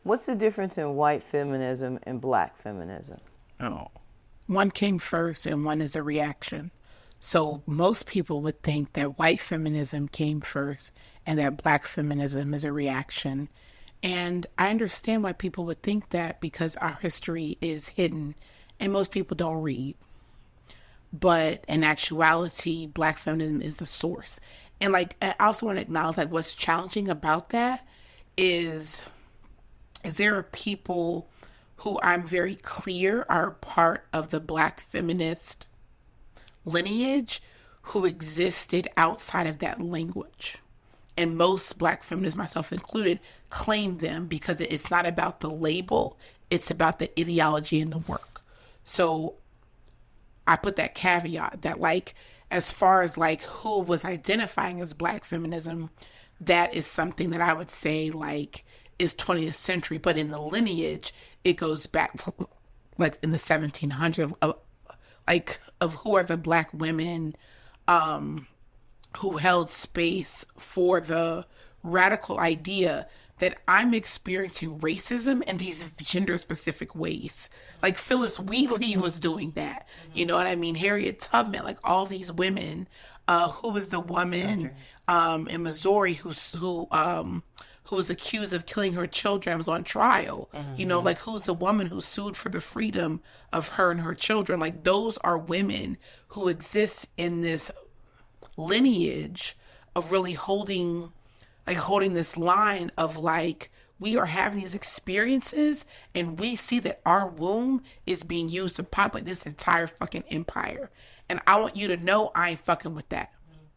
What's the difference in white feminism and black feminism? Oh. One came first and one is a reaction. So most people would think that white feminism came first and that black feminism is a reaction. And I understand why people would think that because our history is hidden and most people don't read. But in actuality, black feminism is the source. And like I also want to acknowledge like what's challenging about that is there are people who I'm very clear are part of the black feminist lineage who existed outside of that language. And most black feminists, myself included, claim them because it's not about the label, it's about the ideology and the work. So I put that caveat that like as far as like who was identifying as black feminism, that is something that I would say like is 20th century, but in the lineage it goes back like in the 1700s of like of who are the black women who held space for the radical idea that I'm experiencing racism in these gender specific ways. Like Phyllis Wheatley was doing that. You know what I mean? Harriet Tubman, like all these women. Who was the woman in Missouri who was accused of killing her children, was on trial. You know, like who's the woman who sued for the freedom of her and her children? Like those are women who exist in this lineage of really holding this line of like we are having these experiences and we see that our womb is being used to populate this entire fucking empire. And I want you to know I ain't fucking with that.